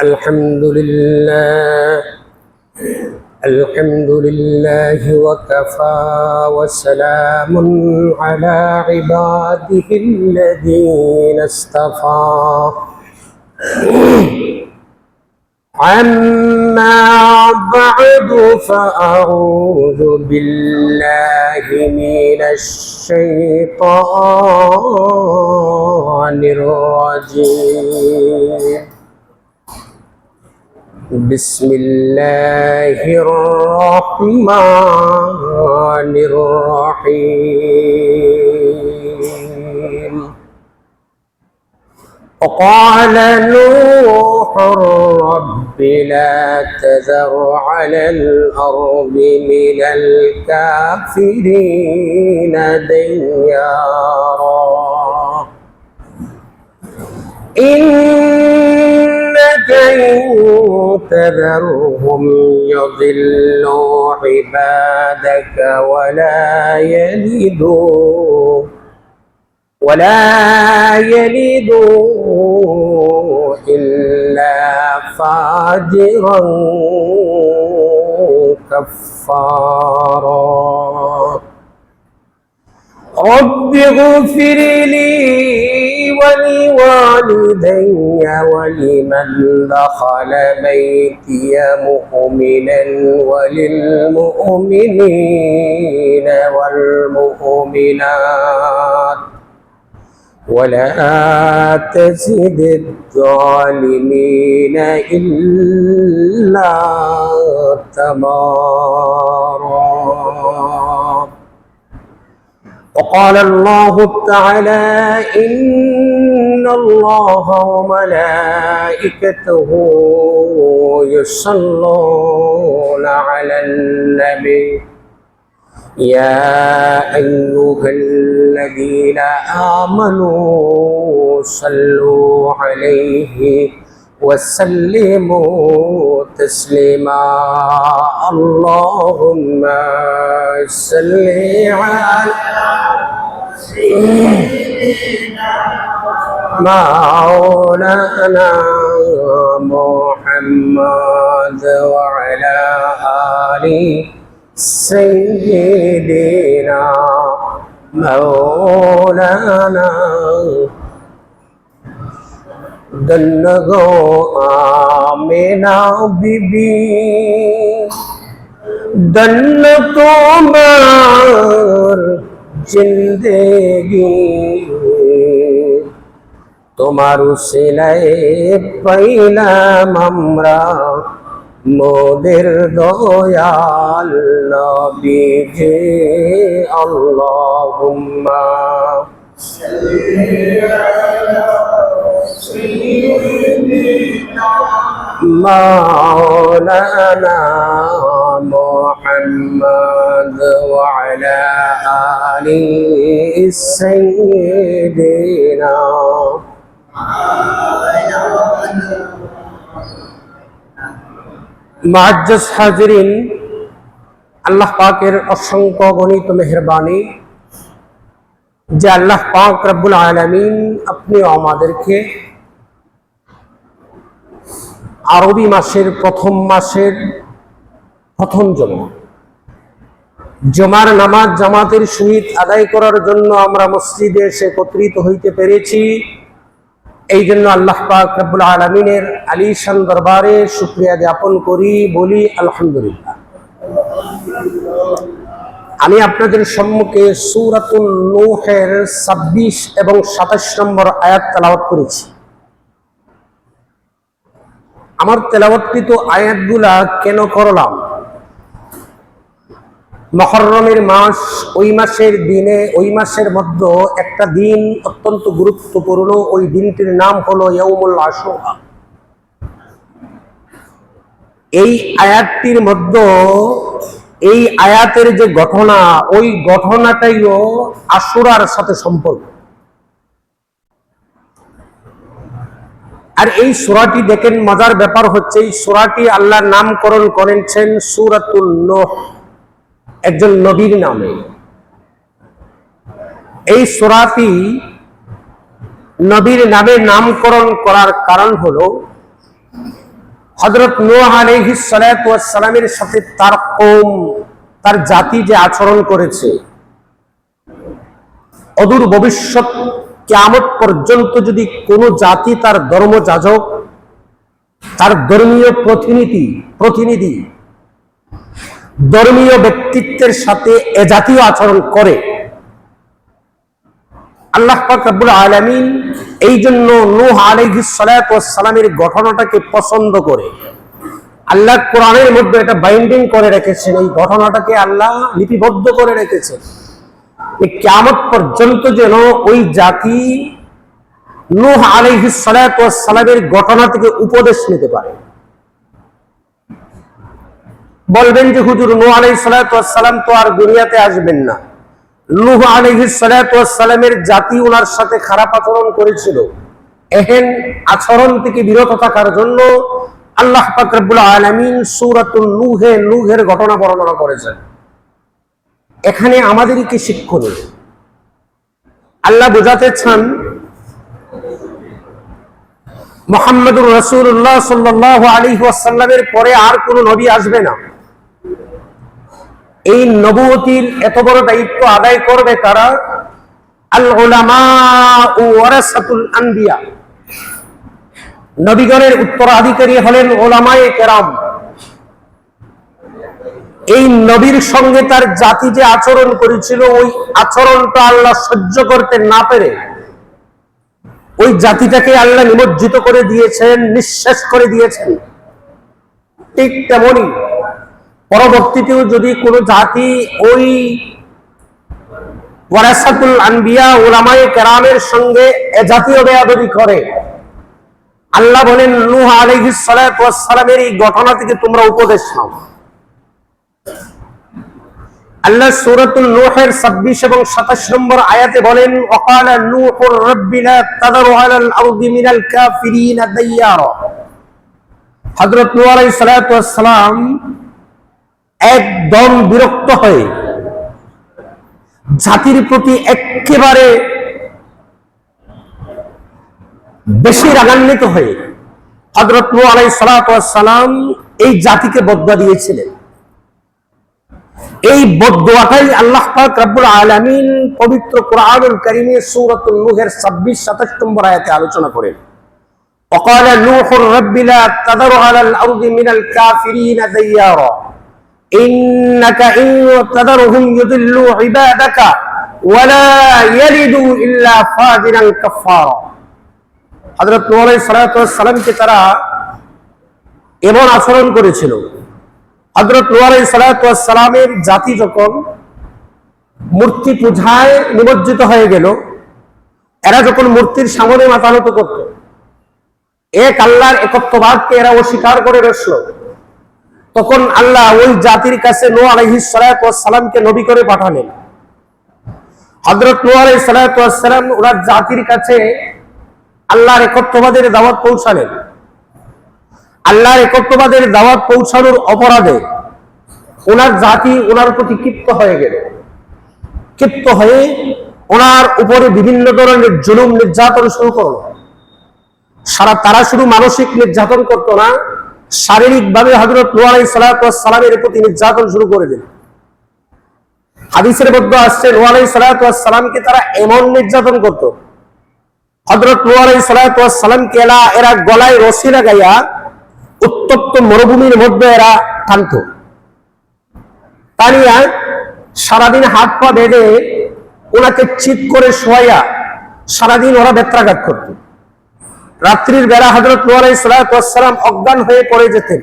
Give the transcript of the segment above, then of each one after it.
الحمد لله الحمد لله وكفى وسلام على عباده الذين اصطفى عما بعد فأعوذ بالله من الشيطان الرجيم بسم الله الرحمن الرحيم وقال نوح رب لا تذر على الأرض من الكافرين ديارا إنك إن تذرهم يضلوا عبادك ولا يلدوا إلا فاجرا كفارا رب اغفر لي ولوالدي ولمن دخل بيتي مؤمنا وللمؤمنين والمؤمنات ولا تزد الظالمين إلا تبارا وقال الله تعالى إن الله وملائكته يصلون على النبي يا أيها الذين آمنوا صلوا عليه وسلموا تسليما اللهم صل على مولانا محمد وعلى آله سيدنا مولانا दन्नगो आमिना बीबी दन्न तोमार जिंदगी তোমার উসিলায় পাইলাম আমরা মোদের দয়াল নবীজি আল্লাহুম্মা مولانا محمد وعلى آل سيدنا মুআজ্জাজ হাজিরিন আল্লাহ পাকের অসংখ্য গণিত মেহেরবানি যে আল্লাহ পাক রব্বুল আলামিন আপনি আমাদেরকে আরবি মাসের প্রথম জুমার নামাজ জামাতের সহিত আদায় করার জন্য আমরা মসজিদে এসে একত্রিত হইতে পেরেছি। এই জন্য আল্লাহ পাক রব্বুল আলামিনের আলিশান দরবারে শুকরিয়া জ্ঞাপন করি, বলি আলহামদুলিল্লাহ। আমি আপনাদের সম্মুখে সূরাতুন নূহের 26 এবং 27 নম্বর আয়াত তেলাওয়াত করেছি। আমার তেলাওয়াতকৃত আয়াতগুলা কেন করলাম? মুহররমের মাস, ওই মাসের দিনে, ওই মাসের মধ্যে একটা দিন অত্যন্ত গুরুত্বপূর্ণ। ওই দিনটির নাম হলো ইয়াউমুল আশুরা। এই আয়াতটির মধ্যে, এই আয়াতের যে ঘটনা, ওই ঘটনাটাইও আশুরার সাথে সম্পর্ক। আর এই সূরাটি দেখেন, মজার ব্যাপার হচ্ছে এই সূরাটি আল্লাহর নামকরণ করেছেন সূরাতুন নূহ, একজন নবীর নামে। এই সূরাটি নবীর নামে নামকরণ করার কারণ হলো হযরত নূহ আলাইহিস সালাতু ওয়াস সালামের সাথে তার কওম, তার জাতি যে আচরণ করেছে, অদূর ভবিষ্যৎ কিয়ামত পর্যন্ত যদি কোনো জাতি তার ধর্মযাজক, তার ধর্মীয় প্রতিনিধি ধর্মীয় ব্যক্তিত্বের সাথে এ জাতীয় আচরণ করে, আল্লাহ পাক রব্বুল আলামিন এই জন্য নূহ আলাইহিস সালাতু ওয়াস সালামের ঘটনাটাকে পছন্দ করে আল্লাহ কোরআনের মধ্যে এটা বাইন্ডিং করে রেখেছেন। এই ঘটনাটাকে আল্লাহ লিপিবদ্ধ করে রেখেছেন কিয়ামত পর্যন্ত যেন ওই জাতি নূহ আলাইহিস সালাতু ওয়াস সালামের ঘটনা থেকে উপদেশ নিতে পারে। বলবেন যে হুজুর, নূহ আলাইহিস সালাতু ওয়াস সালাম তো আর দুনিয়াতে আসবেন না। নূহ আলাইহিস সালাতু ওয়াস সালামের জাতি ওনার সাথে খারাপ আচরণ করেছিল। এহেন আচরণ থেকে বিরত থাকার জন্য আল্লাহ পাক রব্বুল আলামিন সূরাতুন নূহের ঘটনা বর্ণনা করেছেন। এখানে আমাদেরই কি শিক্ষণীয়? আল্লাহ বোঝাতে চান মুহাম্মদুর রাসূলুল্লাহ সাল্লাল্লাহু আলাইহি ওয়াসাল্লামের পরে আর কোন নবী আসবে না। এই নবুয়তির এত বড় দায়িত্ব আদায় করবে কারা? আল উলামা ওয়ারাসাতুল আনবিয়া। নবীগণের উত্তরাধিকারী হলেন উলামায়ে কেরাম। এই নবীর সঙ্গে তার জাতি যে আচরণ করেছিল, ওই আচরণটা আল্লাহ সহ্য করতে না পেরে ওই জাতিটাকে আল্লাহ নিমজ্জিত করে দিয়েছেন, নিঃশেষ করে দিয়েছেন। ঠিক তেমনি পরবর্তীতেও যদি কোনো জাতি ওই ওয়ারাসাতুল আনবিয়া উলামায়ে কেরামের সঙ্গে এ জাতীয় বেয়াদবি করে, আল্লাহ বলেন নূহ আলাইহিস সালাতু ওয়াস সালামের এই ঘটনা থেকে তোমরা উপদেশ নাও। আল্লাহ সূরাতুল নূহের 26 এবং 27 নম্বর আয়াতে বলেন, ওয়াকালা নূহুর রাব্বি লা তাযারু আলাল আরদি মিনাল কাফিরিন দাইয়ারা। হযরত নূহ আলাইহিস সালাতু ওয়াস সালাম একদম বিরক্ত হয়ে, জাতির প্রতি একেবারে বেশি রাগান্বিত হয়ে হযরত নূহ আলাইহিস সালাতু ওয়াস সালাম এই জাতিকে বদদোয়া দিয়েছিলেন। এই বদদোয়াটাই আল্লাহ পাক রব্বুল আলামিন পবিত্র কোরআনুল কারীমে সূরাতুল নূহের 26-27 নম্বর আয়াতে আলোচনা করেন। ওয়াকালা নূহুর রাব্বি লা তাযারু আলাল আরদি মিনাল কাফিরিন দাইয়ারা ইন্নাকা ইন তাযারহুম ইউদিল্লু ইবাদাকা ওয়া লা ইয়ালিদু ইল্লা ফাজিরান কাফফারা। হযরত নূহ আলাইহিস সালাতু ওয়াস সালামকে তারা এমন আচরণ করেছিল। হযরত নূহ আলাইহিস সালাতু ওয়াস সালামের জাতি যখন মূর্তি পূজায় নিমজ্জিত হয়ে গেল, এরা যখন মূর্তির সামনে মাথা নত করত, এক আল্লাহর একত্ববাদকে এরা অস্বীকার করে বসল, তখন আল্লাহ ওই জাতির কাছে নূহ আলাইহিস সালাতু ওয়াস সালামকে নবী করে পাঠালেন। হযরত নূহ আলাইহিস সালাতু ওয়াস সালাম ওনার জাতির কাছে আল্লাহর একত্ববাদের দাওয়াত পৌঁছালেন। আল্লাহর একত্ববাদের দাওয়াত পৌঁছানোর অপরাধে ওনার জাতি ওনার প্রতি ক্ষিপ্ত হয়ে গেল। ক্ষিপ্ত হয়ে ওনার উপরে বিভিন্ন ধরনের জুলুম নির্যাতন শুরু করলো। তারা শুধু মানসিক নির্যাতন করতো না, শারীরিক ভাবে হযরত নূহ আলাইহিস সালাতু ওয়াস সালামের প্রতি নির্যাতন শুরু করে দিল। হাদিসের মধ্যে আসছে নূহ আলাইহিস সালাতু ওয়াস সালামকে তারা এমন নির্যাতন করত, হযরত নূহ আলাইহিস সালাতু ওয়াস সালামকে এরা গলায় রশি লাগাইয়া উত্তপ্ত মরুভূমির মধ্যে এরা টানত, টানিয়া সারাদিন হাত পা বেঁধে ওনাকে চিৎ করে শোয়াইয়া সারাদিন ওরা বেত্রাঘাত করত। রাত্রির বেলা হযরত নূহ আলাইহিস সালাতু ওয়াস সালাম অজ্ঞান হয়ে পড়ে যেতেন।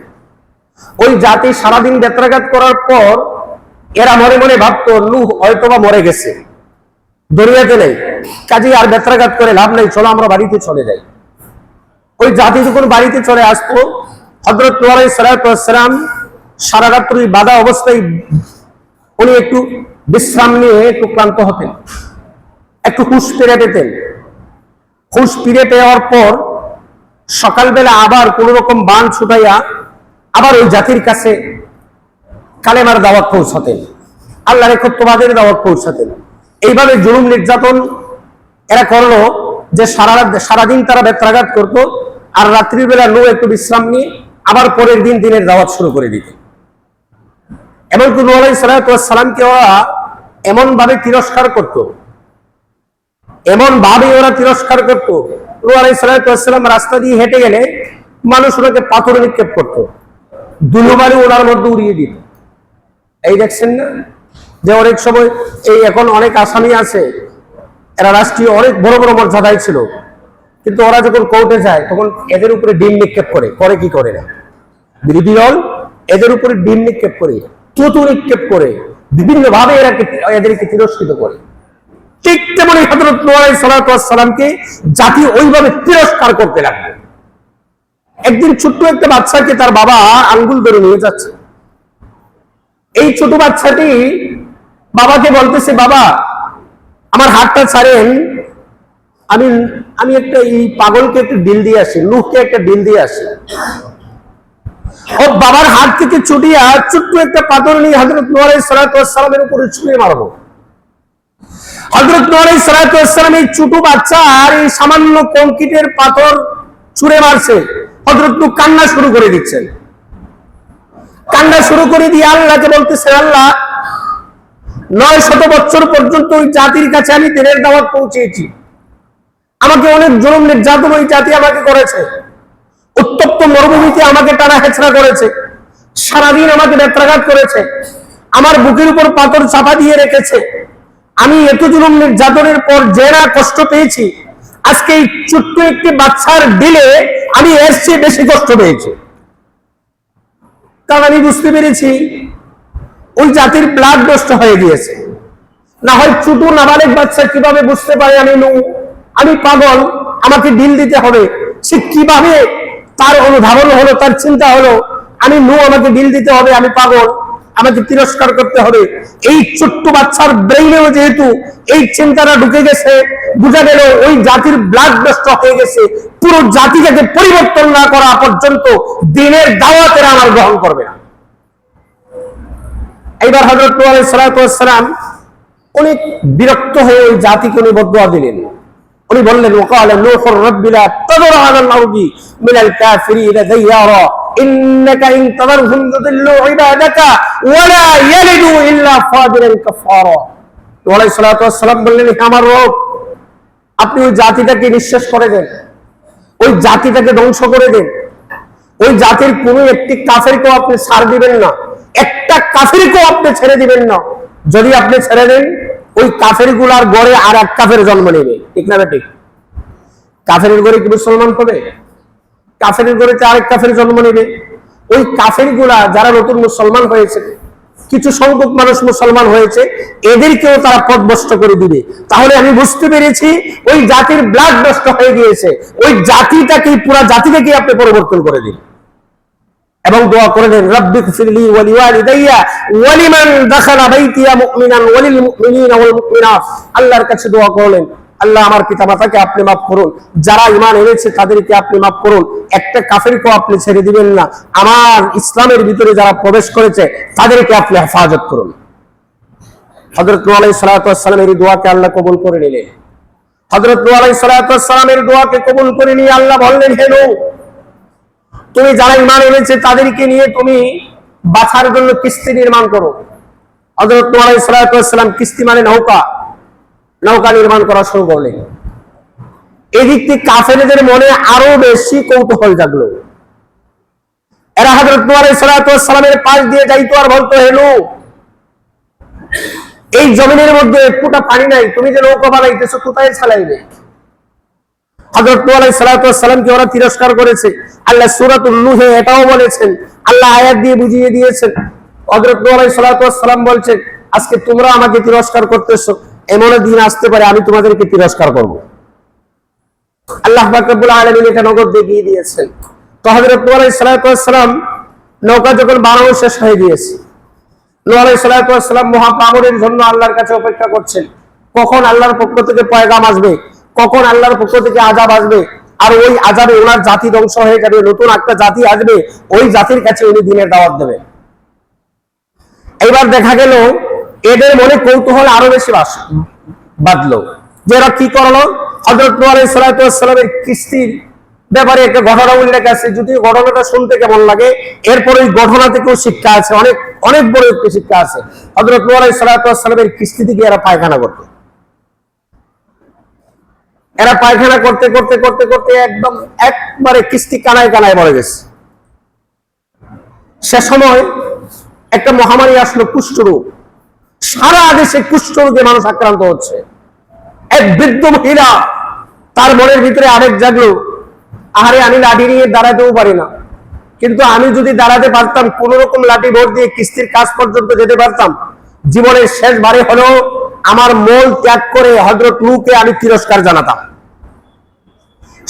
ওই জাতি সারাদিন বেত্রাঘাত করার পর এরা মনে মনে ভাবতো নূহ হয়তোবা মরে গেছে, দুনিয়াতে নেই, কাজেই আর বেত্রাঘাত করে লাভ নেই, চলো আমরা বাড়িতে চলে যাই। ওই জাতি যখন বাড়িতে চলে আসতো, হযরত নূহ আলাইহিস সালাতু ওয়াস সালাম সারা রাত্রি বাধা অবস্থায় উনি একটু বিশ্রাম নিয়ে একটু ক্লান্ত হতেন, একটু হুঁশ ফিরে পেতেন। হুঁশ ফিরে পাওয়ার পর সকালবেলা আবার কোন রকম বান ছুটাইয়া আবার ওই জাতির কাছে কালেমার দাওয়াত পৌঁছাতেন, আল্লাহর একত্ববাদের দাওয়াত পৌঁছাতেন। এইভাবে জুলুম নির্যাতন এরা করলো যে সারাদিন তারা বেত্রাঘাত করতো, আর রাত্রির বেলা একটু বিশ্রাম নিয়ে আবার পরের দিন দিনের দাওয়াত শুরু করে দিত। এমনকি নূহ আলাইহিস সালামকে ওরা এমন ভাবে তিরস্কার করত, নূহ আলাইহিস সালাম রাস্তা দিয়ে হেঁটে গেলে মানুষ ওনাকে পাথর নিক্ষেপ করত, ধুলোবালি ওনার মধ্যে উড়িয়ে দিত। এই দেখছেন না যে অনেক সময় এই এখন অনেক আসামি আছে, এরা রাষ্ট্রীয় অনেক বড় বড় মর্যাদায় ছিল, কিন্তু ওরা যখন কোর্টে যায় তখন এদের উপরে ডিম নিক্ষেপ করে কি করে না, বিরোধী দল এদের উপরে ডিম নিক্ষেপ করে, থুতু নিক্ষেপ করে, বিভিন্ন ভাবে এদেরকে তিরস্কৃত করে। ঠিক তেমনি হযরত নূহ আলাইহিস সালামকে জাতি ওইভাবে তিরস্কার করতে লাগলো। একদিন ছোট্ট একটা বাচ্চাকে তার বাবা আঙ্গুল ধরে নিয়ে যাচ্ছে। এই ছোট বাচ্চাটি বাবাকে বলতেছে, বাবা আমার হাতটা ছাড়েন, আমি একটা এই পাগলকে একটু ডিল দিয়ে আসি, নূহকে একটা ডিল দিয়ে আসি। ও বাবার হাত থেকে ছুটিয়া ছোট্ট একটা পাথর নিয়ে হযরত নূহ আলাইহিস সালামের উপরে ছুঁড়ে মারবো। হযরত নূহ আলাইহিস সালাম এই ছোট বাচ্চা আর এই সামান্য কংক্রিটের পাথর ছুঁড়ে মারছে, হযরত নূহ কান্না শুরু করে দিচ্ছেন। কান্না শুরু করে দিয়ে আল্লাহকে বলতেছে, আল্লাহ 900 বছর পর্যন্ত ওই জাতির কাছে আমি দিনের দাওয়াত পৌঁছেছি, আমাকে অনেক জুলুম নির্যাতন ওই জাতি আমাকে করেছে, উত্তপ্ত মরুভূমিতে আমাকে টানা হেঁচড়া করেছে, সারাদিন আমাকে বেত্রাঘাত করেছে, আমার বুকের উপর পাথর চাপা দিয়ে রেখেছে। আমি এত জুলুম নির্যাতনের পর যে না কষ্ট পেয়েছি, আজকে এই ছোট্ট একটি বাচ্চার দিলে আমি এর চেয়ে বেশি কষ্ট পেয়েছি। কারণ আমি বুঝতে পেরেছি ওই জাতির ব্লাড নষ্ট হয়ে গিয়েছে। না হয় ছোট নাবালেক বাচ্চা কিভাবে বুঝতে পারে আমি পাগল, আমাকে ডিল দিতে হবে, সে কিভাবে তার অনুধাবন হলো, তার চিন্তা হলো আমি আমাকে ডিল দিতে হবে, আমি পাগল, আমাকে তিরস্কার করতে হবে। এই ছোট্ট বাচ্চার ব্রেইনেও যেহেতু এই চিন্তাটা ঢুকে গেছে, বোঝা গেল ওই জাতির ব্লাড নষ্ট হয়ে গেছে, পুরো জাতিটাকে পরিবর্তন না করা পর্যন্ত দিনের দাওয়াতের আমার গ্রহণ করবে না। এইবার হযরত নূহ আলাইহিস সালাম অনেক বিরক্ত হয়ে ওই জাতিকে উনি বদদুয়া দিলেন। উনি বললেন, ওয়াকালা নূহুর রাব্বি লা তাযর আলাল আরদি মিনাল কাফিরিনা দাইয়ারা ইন্নাকা ইন তাযরহুম ইউদিল্লু ইবাদাকা ওয়া লা ইয়ালিদু ইল্লা ফাজিরান কাফারা। নূহ আলাইহিস সালাম বললেন, আমার রব, আপনি ওই জাতিটাকে নিঃশেষ করে দেন, ওই জাতিটাকে ধ্বংস করে দেন, ওই জাতির কোন একটি কাফেরকেও আপনি ছাড় দিবেন না, একটা কাফেরকেও আপনি ছেড়ে দিবেন না। যদি আপনি ছেড়ে দেন ওই কাফের গুলার গড়ে আর এক কাফের জন্ম নেবে, ঠিক না ঠিক? কাফের গড়ে কি মুসলমান হবে? কাফের গড়ে আরেক কাফের জন্ম নেবে। ওই কাফের গুলা যারা নতুন মুসলমান হয়েছে, কিছু সংখ্যক মানুষ মুসলমান হয়েছে, এদেরকেও তারা পথভ্রষ্ট করে দিবে। তাহলে আমি বুঝতে পেরেছি ওই জাতির ব্লাড নষ্ট হয়ে গিয়েছে, ওই জাতিটাকে, পুরা জাতিটাকে আপনি পরিবর্তন করে দিন। এবং দোয়া করে দেন, রাব্বিগফিরলি ওয়া লিওয়ালিদাইয়া ওয়া লিমান দাখালা বাইতিয়া মুমিনান ওয়া লিল মুমিনিনা ওয়াল মুমিনাত। আল্লাহর কাছে দোয়া করলেন, আল্লাহ আমার পিতামাতাকে আপনি মাফ করুন, যারা ঈমান এনেছে তাদেরকে আপনি মাফ করুন, একটা কাফেরকেও আপনি ছেড়ে দিবেন না, আমার ইসলামের ভিতরে যারা প্রবেশ করেছে তাদেরকে আপনি হেফাজত করুন। হযরত নূহ আলাইহিস সালামের এই দোয়াকে আল্লাহ কবুল করে নিলেন। হযরত নূহ আলাইহিস সালামের দোয়াকে কবুল করে নিয়ে আল্লাহ বললেন, হে নূহ, তুমি যারা ঈমান এনেছে তাদেরকে নিয়ে তুমি বাঁচার জন্য কিস্তি নির্মাণ করো। হযরত নূহ আলাইহিস সালাম কিস্তি মানে নৌকা নির্মাণ করা শুরু করলেন। এদিক থেকে কাফেরদের মনে আরো বেশি কৌতূহল জাগলো। এরা হযরত নূহ আলাইহিস সালামের পাশ দিয়ে যাইতো আর বলতো, হে নূহ, এই জমিনের মধ্যে এক ফোঁটা পানি নাই, তুমি যে নৌকা বানাইতেছো কোথায় চালাইবে? হযরত নূহ আলাইহিস সালামকে ওরা তিরস্কার করেছে। আল্লাহ সূরাতুন নূহে এটাও বলেছেন, আল্লাহ আয়াত দিয়ে বুঝিয়ে দিয়েছেন। হযরত নূহ আলাইহিস সালাম বলছেন, আজকে তোমরা আমাকে তিরস্কার করতেছো, এমন দিন আসতে পারে আমি তোমাদেরকে তিরস্কার করব। আল্লাহ পাক রব্বুল আলামিন এটা নগদ দেখিয়ে দিয়েছেন। তো হযরত নূহ আলাইহিস সালাম নৌকা যখন বানানো শেষ হয়ে গিয়েছে, নূহ আলাইহিস সালাম মহাপাগলের জন্য আল্লাহর কাছে অপেক্ষা করছেন, কখন আল্লাহর পক্ষ থেকে পয়গাম আসবে, কখন আল্লাহর পক্ষ থেকে আযাব আসবে, আর ওই আযাবে ওনার জাতি ধ্বংস হয়ে যাবে, নতুন একটা জাতি আসবে, ওই জাতির কাছে উনি দ্বীনের দাওয়াত দেবেন। এবার দেখা গেল এদের মনে কৌতূহল আরো বেশি বাঁধলো, যে এরা কি করলো, হযরত নূহ আলাইহিস সালাতু ওয়াস সালামের কিস্তির ব্যাপারে একটা ঘটনা উল্লেখ আছে। যদি ঘটনাটা শুনতে কেমন লাগে, এরপর ওই ঘটনা থেকেও শিক্ষা আছে, অনেক অনেক বড় একটা শিক্ষা আছে। হযরত নূহ আলাইহিস সালাতু ওয়াস সালামের কিস্তিতে গিয়ে এরা পায়খানা করতো। এরা পায়খানা করতে করতে করতে করতে একদম একবারে কিস্তি কানায় কানায় পড়ে গেছে। সে সময় একটা মহামারী আসলো, কুষ্ঠরোগ। সারা দেশে কুষ্ঠরোগে মানুষ আক্রান্ত হচ্ছে। এক বৃদ্ধ মহিলা, তার মনের ভিতরে আবেগ জাগলো, আরে আমি লাঠি নিয়ে দাঁড়াতেও পারি না, কিন্তু আমি যদি দাঁড়াতে পারতাম, কোন রকম লাঠি ভোর দিয়ে কিস্তির কাজ পর্যন্ত যেতে পারতাম, জীবনের শেষবারে হলেও আমার মল ত্যাগ করে হযরত নূহকে আমি তিরস্কার জানাতাম।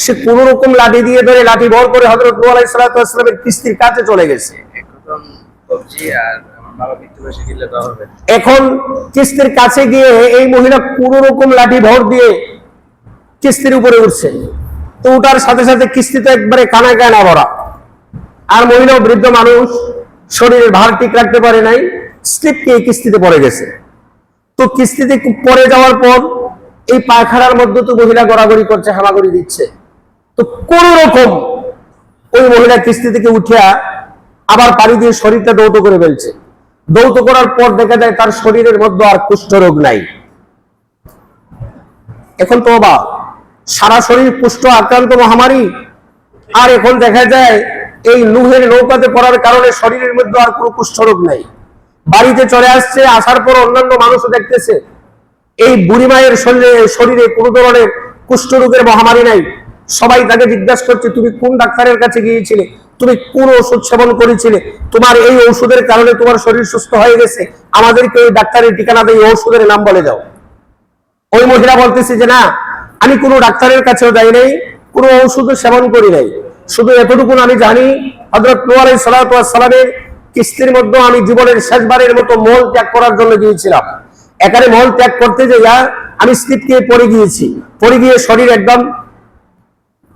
সে কোন রকম লাঠি দিয়ে ধরে লাঠি ভর করে হযরত নূহ আলাইহিস সালাতু ওয়াস সালামের কিস্তির কাছে চলে গেছে। এখন কিস্তির কাছে গিয়ে এই মহিলা কোন রকম লাঠি ভর দিয়ে কিস্তির উপরে উঠছে। তো উঠার সাথে সাথে কিস্তি তো একবারে কানা কানা ভরা, আর মহিলা বৃদ্ধ মানুষ শরীরের ভার ঠিক রাখতে পারে নাই, স্লিপ খেয়ে কিস্তিতে পড়ে গেছে। তো কিস্তিতে পড়ে যাওয়ার পর এই পায়খানার মধ্যে তো মহিলা গড়াগড়ি করছে, হামাগুড়ি দিচ্ছে। তো কোন রকম ওই মহিলা কিস্তি থেকে উঠিয়া আবার পানি দিয়ে শরীরটা দৌত করে ফেলছে। দৌত করার পর দেখা যায় তার শরীরের মধ্যে আর কুষ্ঠরোগ নাই। এখন তো অবাক, সারা শরীর কুষ্ঠ আক্রান্ত মহামারী, আর এখন দেখা যায় এই নূহের নৌকাতে পড়ার কারণে শরীরের মধ্যে আর কোনো কুষ্ঠরোগ নাই। বাড়িতে চলে আসছে, আসার পর অন্যান্য মানুষও দেখতেছে এই বুড়ি মায়ের শরীরে কোনো ধরনের কুষ্ঠরোগের মহামারী নাই। সবাই তাকে জিজ্ঞাসা করছে, তুমি কোন ডাক্তারের কাছে গিয়েছিলে, তুমি কোন ওষুধ সেবন করেছিলে, তোমার এই ঔষধের কারণে তোমার শরীর সুস্থ হয়ে গেছে, আমাদেরকে ওই ডাক্তারের ঠিকানা দিয়ে ঔষধের নাম বলে দাও। ওই মহিলা বলতেছে যে না, আমি কোনো ডাক্তারের কাছেও যাই নাই, কোনো ঔষধ সেবন করি নাই, শুধু এতটুকু আমি জানি হযরত নূহ আলাইহিস সালাতু ওয়াস সালামের কিস্তির মধ্যে আমি জীবনের শেষবারের মতো মল ত্যাগ করার জন্য গিয়েছিলাম। এখানে মল ত্যাগ করতে যাইয়া আমি স্লিপ খেয়ে পড়ে গিয়েছি, পড়ে গিয়ে শরীর একদম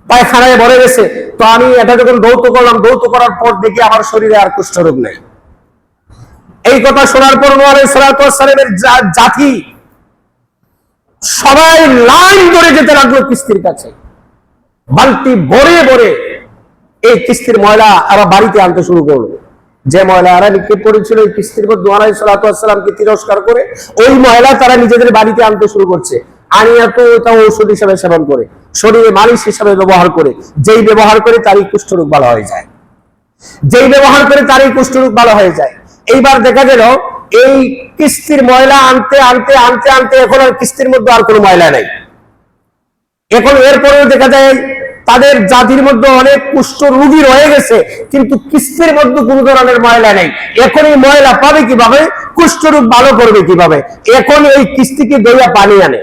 পায়খানায় ভরে গেছে। তো আমি এটা যখন দৌত করলাম, দৌত করার পর দেখি আমার শরীরে আর কুষ্ঠরোগ নেই। এই কথা শোনার পর নূহ আলাইহিস সালাতু ওয়াস সালামের জাতি সবাই লাইন ধরে যেতে লাগলো কিস্তির কাছে, বালতি ভরে ভরে এই কিস্তির ময়লা আবার বাড়িতে আনতে শুরু করলো। যে ময়লা এরা নিক্ষেপ করেছিল এই কিস্তির মধ্যে নূহ আলাইহিস সালাতু ওয়াস সালামকে তিরস্কার করে, ওই ময়লা তারা নিজেদের বাড়িতে আনতে শুরু করছে। আনিয়া তো এটা ঔষধ হিসাবে সেবন করে, শরীরে মালিশ হিসাবে ব্যবহার করে, যেই ব্যবহার করে তারই কুষ্ঠরোগ ভালো হয়ে যায়, যেই ব্যবহার করে তারই কুষ্ঠরোগ ভালো হয়ে যায়। এইবার দেখা গেল এই কিস্তির ময়লা আনতে আনতে আনতে আনতে এখন আর কিস্তির মধ্যে আর কোনো ময়লা নাই। এখন এরপরেও দেখা যায় তাদের জাতির মধ্যে অনেক কুষ্ঠ রোগী রয়ে গেছে, কিন্তু কিস্তির মধ্যে কোনো ধরনের ময়লা নেই। এখন এই ময়লা পাবে কিভাবে, কুষ্ঠরোগ ভালো করবে কিভাবে? এখন এই কিস্তিকে দইয়া পানি আনে,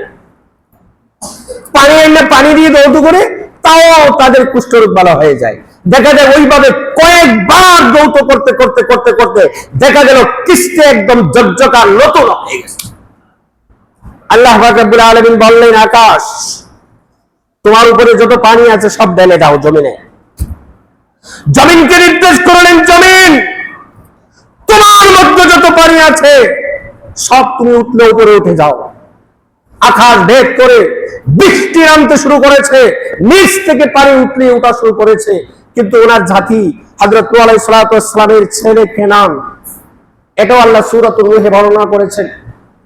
পানি এনে পানি দিয়ে দৌত করে, তাও তাদের কুষ্ঠরোগ ভালো হয়ে যায়। দেখা যায় ওইভাবে কয়েকবার দৌত করতে করতে করতে করতে দেখা গেল কিস্তি একদম ঝকঝকা নতুন হয়ে গেছে। আল্লাহ পাক রব্বুল আলামিন বললেন, আকাশ তোমার উপরে যত পানি আছে সব ঢেলে দাও জমিনে। জমিনকে নির্দেশ করলেন, জমিন তোমার মধ্যে যত পানি আছে সব তুমি উঠলে উপরে উঠে যাও। আকাশ ভেদ করে বৃষ্টি নামতে শুরু করেছে, নিচ থেকে পানি উঠলে ওঠা শুরু করেছে। কিন্তু ওনার জাতি হযরত নূহ আলাইহিস সালাতু ওয়াস সালামের ছেলে কেনান, এটাও আল্লাহ সূরাতুন নূহে বর্ণনা করেছেন,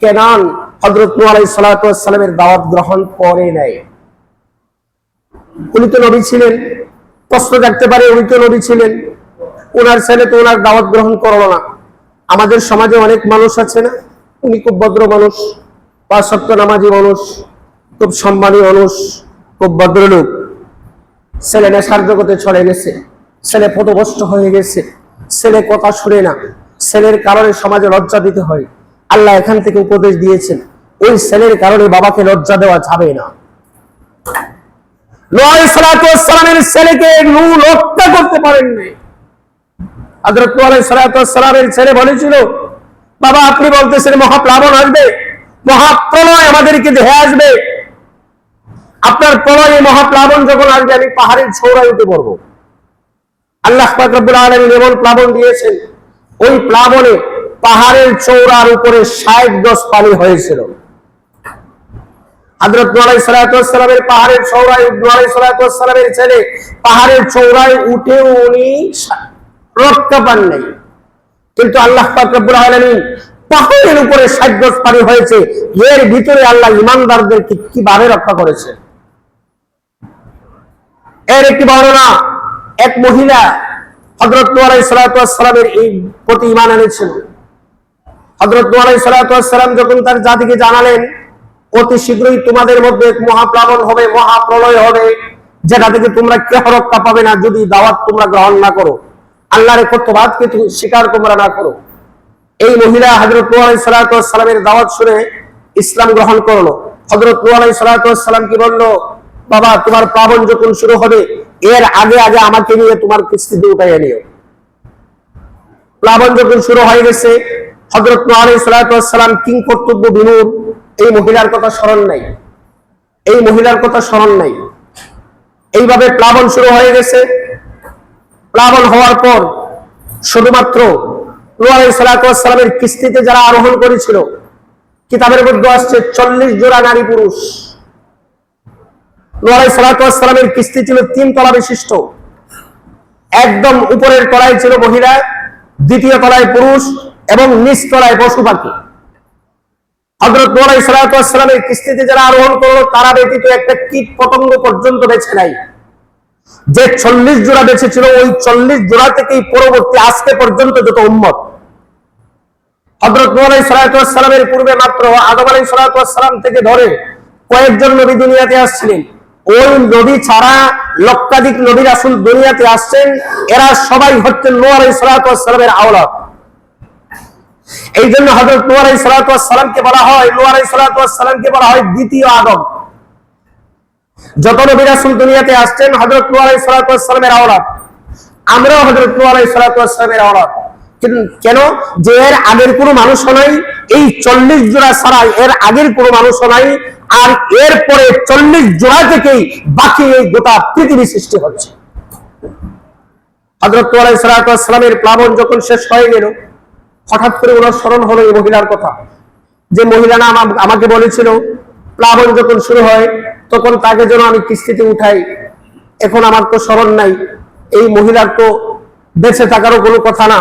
কেনান হযরত নূহ আলাইহিস সালাতু ওয়াস সালামের দাওয়াত গ্রহণ করে নাই। উনি তো নবী ছিলেন, প্রশ্ন দেখতে পারে উনি তো নবী ছিলেন, ওনার ছেলে তো ওনার দাওয়াত গ্রহণ করলো না। আমাদের সমাজে অনেক মানুষ আছে না, উনি খুব ভদ্র মানুষ, পাঁচ ওয়াক্ত নামাজি মানুষ, খুব সম্মানী মানুষ, খুব ভদ্রলোক, ছেলে নেশার জগতে চলে গেছে, ছেলে পথভ্রষ্ট হয়ে গেছে, ছেলে কথা শুনে না, ছেলের কারণে সমাজে লজ্জা দিতে হয়। আল্লাহ এখান থেকে উপদেশ দিয়েছেন, ওই ছেলের কারণে বাবাকে লজ্জা দেওয়া যাবে না। নূহ আলাইহিস সালাতু ওয়াস সালামের ছেলেকে নূহ হত্যা করতে পারেননি। হযরত নূহ আলাইহিস সালাতু ওয়াস সালামের ছেলে বলেছিল, বাবা আপনি বলতেছেন মহাপ্লাবন আসবে, মহাপ্রলয় আমাদেরকে দেহে আসবে, আপনার প্রলয়ে মহাপ্লাবন যখন আসবে আমি পাহাড়ের চূড়ায় উঠে পড়বো। আল্লাহ পাক রব্বুল আলামিন এমন প্লাবন দিয়েছেন, ওই প্লাবনে পাহাড়ের চূড়ার উপরে ৬০ গজ পানি হয়েছিল। হযরত নূহ আলাইহিস সালামের পাহাড়ের চূড়ায় নূহ আলাইহিস সালামের ছেলে পাহাড়ের চূড়ায় উঠেও উনি রক্ষা পান নাই, কিন্তু আল্লাহ পাক রব্বুল আলামিন পাহাড়ের উপরে 60 গজ পানি হয়েছে, এর ভিতরে আল্লাহ ঈমানদারদেরকে কিভাবে রক্ষা করেছে। এর একটি বর্ণনা, এক মহিলা হযরত নূহ আলাইহিস সালামের এই প্রতি ঈমান এনেছিল। হযরত নূহ আলাইহিস সালাম যখন তার জাতিকে জানালেন অতি শীঘ্রই তোমাদের মধ্যে এক মহাপ্লাবন হবে, মহাপ্রলয় হবে, যেটা থেকে তোমরা কেউ রক্ষা পাবে না যদি দাওয়াত তোমরা গ্রহণ না করো, আল্লাহর একত্ববাদকে স্বীকার তোমরা না করো। এই মহিলা হযরত নূহ আলাইহিস সালামের দাওয়াত শুনে ইসলাম গ্রহণ করলো। হযরত নূহ আলাইহিস সালাম কি বললো, বাবা তোমার প্লাবন যখন শুরু হবে এর আগে আগে আমাকে নিয়ে তোমার কিস্তিতে উঠাইয়া নিও। প্লাবন যখন শুরু হয়ে গেছে, হযরত নূহ আলাইহিস সালাম কিং কর্তব্য বিমূঢ়, এই মহিলার কথা স্মরণ নাই, এই মহিলার কথা স্মরণ নাই। এইভাবে প্লাবন শুরু হয়ে গেছে। প্লাবন হওয়ার পর শুধুমাত্র নূহ আলাইহিস সালামের কিস্তিতে যারা আরোহণ করেছিল, কিতাবের মধ্যে আসছে 40 জোড়া নারী পুরুষ। নূহ আলাইহিস সালামের কিস্তি ছিল 3 তলা বিশিষ্ট, একদম উপরের তলায় ছিল মহিলা, দ্বিতীয় তলায় পুরুষ এবং নিচ তলায় পশু পাখি। হযরত নূহ আলাইহিস সালামের কিস্তিতে যারা আরোহণ করলো তারা ব্যতীত একটা কীট পতঙ্গ পর্যন্ত বেঁচে নাই। যে 40 জোড়া বেঁচে ছিল ওই 40 জোড়া থেকেই পরবর্তী আজকে পর্যন্ত যত উম্মত। হযরত নূহ আলাইহিস সালামের পূর্বে মাত্র আদম আলাইহিস সালাম থেকে ধরে কয়েকজন নবী দুনিয়াতে আসছিলেন। ওই নবী ছাড়া লক্ষাধিক নবী রাসূল দুনিয়াতে আসছেন, এরা সবাই হচ্ছেন নূহ আলাইহিস সালামের আওলাদ। এই জন্য হযরত নূহ আলাইহিস সালামকে বলা হয়, নূহ আলাইহিস সালামকে বলা হয় দ্বিতীয় আদম। যত নবী রাসূল দুনিয়াতে আসছেন হযরত নূহ আলাইহিস সালামের আওলাদ, আমরাও হযরত নূহ আলাইহিস সালামের আওলাদ। কেন? যে এর আগের কোনো মানুষ নাই, এই 40 জোড়া ছাড়া এর আগের কোনো মানুষ নাই, আর এরপরে 40 জোড়া থেকেই বাকি এই গোটা পৃথিবী সৃষ্টি হচ্ছে। হযরত নূহ আলাইহিস সালামের প্লাবন যখন শেষ হয়ে গেল, হঠাৎ করে ওনার স্মরণ হলো এই মহিলার কথা, যে মহিলা না আমাকে বলেছিল প্লাবন যখন শুরু হয় তখন তাকে যেন আমি কিস্তিতে উঠাই। এখন আমার তো স্মরণ নাই, এই মহিলার তো বেঁচে থাকারও কোনো কথা না,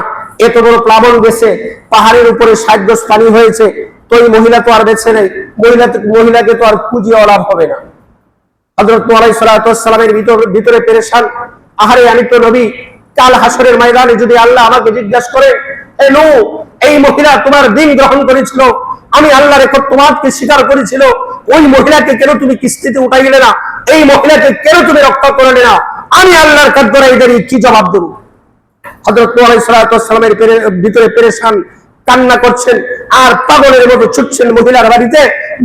এত বড় প্লাবন গেছে, পাহাড়ের উপরে 60 গজ পানি হয়েছে, তো এই মহিলা তো আর বেঁচে নেই, মহিলাকে তো আর খুঁজিয়ে লাভ হবে না। হযরত নূহ আলাইহিস সালামের ভিতরে পেরেশান, আহারে আমি তো নবী, কাল হাসরের ময়দানে যদি আল্লাহ আমাকে জিজ্ঞাসা করে, এ নূহ, এই মহিলা তোমার দ্বীন গ্রহণ করেছিল, আমি আল্লাহর একত্ববাদকে স্বীকার করেছিল, ওই মহিলাকে কেন তুমি কিস্তিতে উঠাইলে না, এই মহিলাকে কেন তুমি রক্ষা করলে না, আমি আল্লাহর কাঠগড়ায় দাঁড়িয়ে কি জবাব দেব? হযরত নূহ আলাইহিস সালামের ভিতরে পেরেশান, কান্না করছেন আর পাগলের মতো ছুটছেন মহিলার বাড়িতে।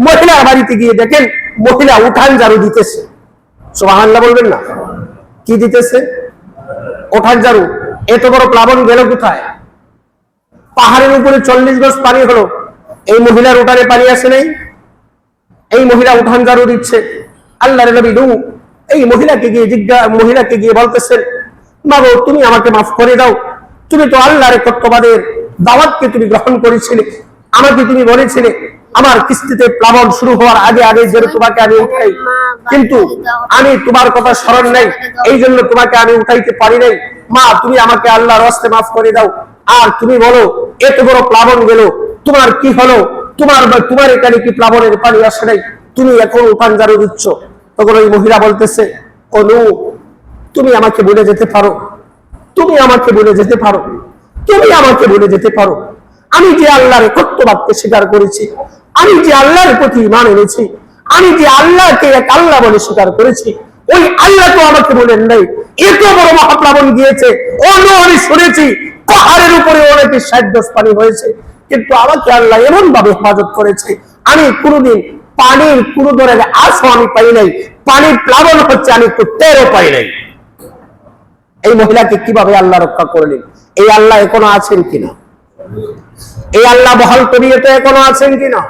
মহিলার বাড়িতে গিয়ে দেখেন মহিলা উঠান ঝাড়ু দিতেছে। সুবহানাল্লাহ বলবেন না? কি দিতেছে? উঠান ঝাড়ু। এত বড় প্লাবন গেল কোথায়? পাহাড়ের উপরে 40 গজ পানি হলো, এই মহিলার উঠানে পানি আসে নাই, এই মহিলা উঠান ঝাড়ু দিচ্ছে। আল্লাহর নবী নূহ এই মহিলাকে গিয়ে বলতেছেন, বাবা তুমি আমাকে মাফ করে দাও, তুমি তো আল্লাহর একত্ববাদের দাওয়াতকে তুমি গ্রহণ করেছিলে, আমাকে তুমি বলেছিলে আমার কিস্তিতে প্লাবন শুরু হওয়ার আগে আগে যেন তোমাকে আমি উঠাই, কিন্তু আমি তোমার কথা স্মরণ নাই, এই জন্য তোমাকে আমি উঠাইতে পারি নাই। মা তুমি আমাকে আল্লাহর রাস্তে মাফ করে দাও, আর তুমি বলো এত বড় প্লাবন গেল, তোমার কি হলো, তোমার এখানে কি প্লাবনের পানি আসে নাই, তুমি এখন উঠান ঝাড়ু দিচ্ছ? তখন ওই মহিলা বলতেছে, ও নূহ তুমি আমাকে বলে যেতে পারো, তুমি আমাকে বলে যেতে পারো, তুমি আমাকে বলে যেতে পারো, আমি যে আল্লাহর একত্ববাদকে স্বীকার করেছি, আমি যে আল্লাহর প্রতি ঈমান এনেছি, আমি যে আল্লাহকে এক আল্লাহ বলে স্বীকার করেছি, ওই আল্লাহ তো আমাকে বলেন নাই এত বড় মহাপ্লাবন গিয়েছে, ও নূহ আমি শুনেছি পাহাড়ের উপরে অনেকে 60 গজ পানি হয়েছে, কিন্তু আমাকে আল্লাহ এমন ভাবে হেফাজত করেছে, আমি কোনোদিন পানির কোন ধরনের আশা আমি পাই নাই, পানির প্লাবন হচ্ছে আমি একটু টেরও পাই নাই। এই মহিলাকে কিভাবে আল্লাহ রক্ষা করলেন? এই আল্লাহ এখনো আছেন কিনা? এই আল্লাহ বহাল তবিয়তে এখনো আছেন কিনা?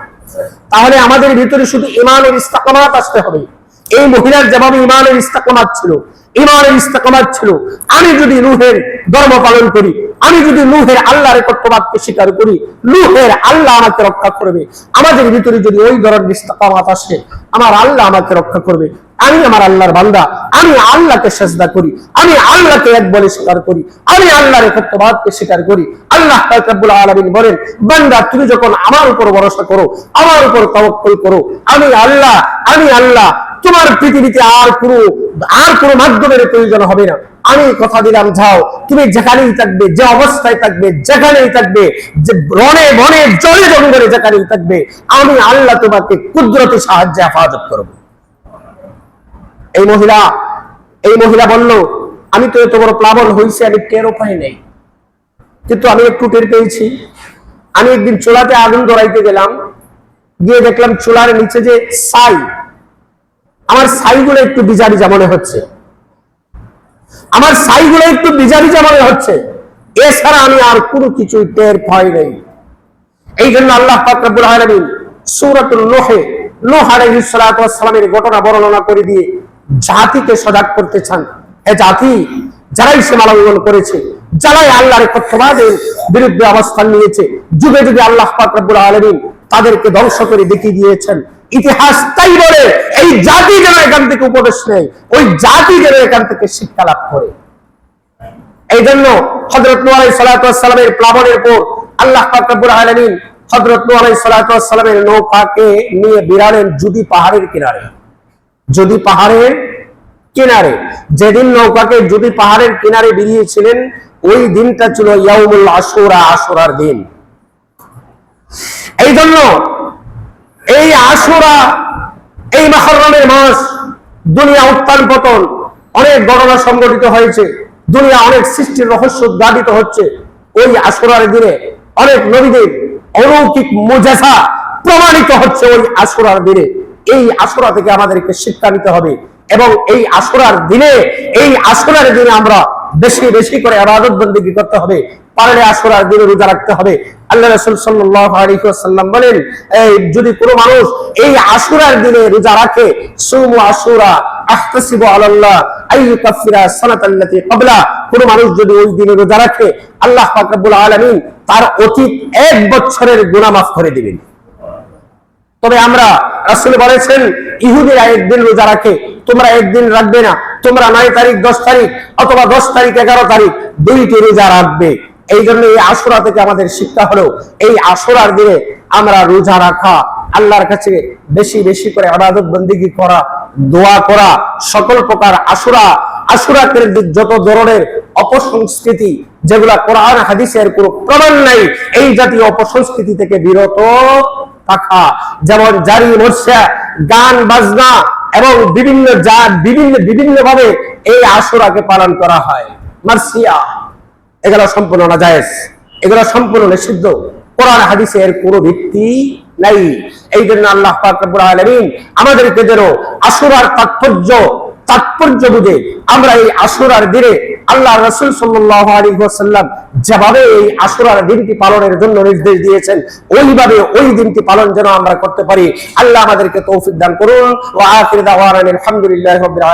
তাহলে আমাদের ভিতরে শুধু ঈমানের ইস্তেকামাত আসতে হবে। এই মহিলার যেভাবে ঈমানের ইস্তেকামাত ছিল, ইমানের ইস্তেকামাত ছিল। আমি যদি নূহের ধর্ম পালন করি, আমি যদি নূহের আল্লাহর একত্ববাদকে স্বীকার করি, নূহের আল্লাহ আমাকে রক্ষা করবে। আমাদের ভিতরে যদি ওই ধরনের ইস্তেকামাত আসে, আমার আল্লাহ আমাকে রক্ষা করবে। আমি আমার আল্লাহর বান্দা, আমি আল্লাহকে সেজদা করি, আমি আল্লাহকে এক বলে স্বীকার করি, আমি আল্লাহর একত্ববাদকে স্বীকার করি। আল্লাহ পাক রব্বুল আলামিন বলেন, বান্দা তুমি যখন আমার উপর ভরসা করো, আমার উপর তাওয়াক্কুল করো, আমি আল্লাহ তোমার পৃথিবীতে আর কোনো মাধ্যমের প্রয়োজন হবে না। আমি কথা দিলাম, যাও তুমি যেখানেই থাকবে, যে অবস্থায় থাকবে, যেখানেই থাকবে, যে রণে বনে জলে জঙ্গলে যেখানেই থাকবে, আমি আল্লাহ তোমাকে কুদরতি সাহায্যে হেফাজত করব। এই মহিলা বলল, আমি তো এত বড় প্লাবন হয়েছে, আমি টেরও পাই নাই, কিন্তু আমি একটু টের পেয়েছি। আমি একদিন চুলাতে আগুন ধরাইতে গেলাম, গিয়ে দেখলাম চুলার নিচে যে ছাই, আমার ছাইগুলো একটু ভিজা ভিজা মনে হচ্ছে, এছাড়া আমি আর কোনো কিছু টের পাই নাই। এই জন্য আল্লাহ পাক রব্বুল আলামিন সূরাতুল নূহ আলাইহিস সালাতু ওয়াস সালামের ঘটনা বর্ণনা করে দিয়ে জাতিকে সজাগ করতে চান। এ জাতি যারাই সীমা লঙ্ঘন করেছে, যারাই আল্লাহর একত্ববাদের বিরুদ্ধে অবস্থান নিয়েছে, যুগে যুগে আল্লাহ পাক রব্বুল আলামিন তাদেরকে ধ্বংস করে দেখিয়ে দিয়েছেন। ইতিহাস তাই বলে এই জাতি যেন এখান থেকে উপদেশ নেয়, ওই জাতি যেন এখান থেকে শিক্ষা লাভ করে। এই জন্য হযরত নূহ আলাইহিস সালাতু ওয়াস সালামের প্লাবনের পর আল্লাহ পাক রব্বুল আলামিন হযরত নূহ আলাইহিস সালাতু ওয়াস সালামের নৌকাকে নিয়ে বিরালেন জুদি পাহাড়ের কিনারে। যেদিন নৌকাকে জুদি পাহাড়ের কিনারে বেরিয়েছিলেন, ওই দিনটা ছিল ইয়াউমুল আশুরা, আশুরার দিন। এই জন্য এই আশুরা, এই মুহররমের মাস, দুনিয়া উত্থান পতন, অনেক ঘটনা সংঘটিত হয়েছে, দুনিয়া অনেক সৃষ্টির রহস্য উদ্ঘাটিত হচ্ছে। ওই আশুরার দিনে অনেক নবীদের অলৌকিক মুজিজা প্রমাণিত হচ্ছে ওই আশুরার দিনে। এই আশুরা থেকে আমাদেরকে শিক্ষা নিতে হবে, এবং এই আশুরার দিনে আমরা বেশি বেশি করে ইবাদত বندگی করতে হবে। পারলে আশুরার দিনে রোজা রাখতে হবে। আল্লাহ রাসূল সাল্লাল্লাহু আলাইহি ওয়াসাল্লাম বলেন, যদি কোনো মানুষ এই আশুরার দিনে রোজা রাখে, সুমু আশুরা আহতাসিবু আলাল্লাহ আইয়ুকাফিরা সানাতাল্লাতী ক্বাবলা, কোনো মানুষ যদি ওই দিনে রোজা রাখে, আল্লাহ পাক রব্বুল আলামিন তার অতীত 1 বছরের গুনাহ মাফ করে দিবেন। তবে আমরা, রাসূল বলেছেন, ইহুদিরা একদিন রোজা রাখে, তোমরা একদিন রাখবে না, তোমরা 9 তারিখ 10 তারিখ অথবা 10 তারিখ 11 তারিখ 2টি রোজা রাখবে। এই জন্য এই আশুরা থেকে আমাদের শিক্ষা হলো, এই আশুরার দিনে আমরা রোজা রাখা, আল্লাহর কাছে বেশি বেশি করে ইবাদত বندگی করা, দোয়া করা, সকল প্রকার আশুরাকে যত ধরনের অপসংস্কৃতি যেগুলা কোরআন হাদিসের কোনো প্রমাণ নাই, এই জাতীয় অপসংস্কৃতি থেকে বিরত থাকা। যেমন জারি মরসা, গান বাজনা এবং বিভিন্ন ভাবে এই আশুরাকে পালন করা হয়। মারসিয়া, এগুলো সম্পূর্ণ নাজায়েজ, এগুলো সম্পূর্ণ নিষিদ্ধ, কোরআন হাদিসের কোনো ভিত্তি নাই। এই জন্য আল্লাহ পাক রব্বুল আলামিন আমাদেরকে যেন আশুরার তাৎপর্য বুঝে আমরা এই আশুরার দিনে আল্লাহ রাসূল সাল্লাল্লাহু আলাইহি ওয়াসাল্লাম যেভাবে এই আশুরার দিনটি পালনের জন্য নির্দেশ দিয়েছেন, ওইভাবে ওই দিনটি পালন যেন আমরা করতে পারি। আল্লাহ আমাদেরকে তৌফিক দান করুন। ওয়া আখিরু দাওয়ানা আলহামদুলিল্লাহি রাব্বিল আলামিন।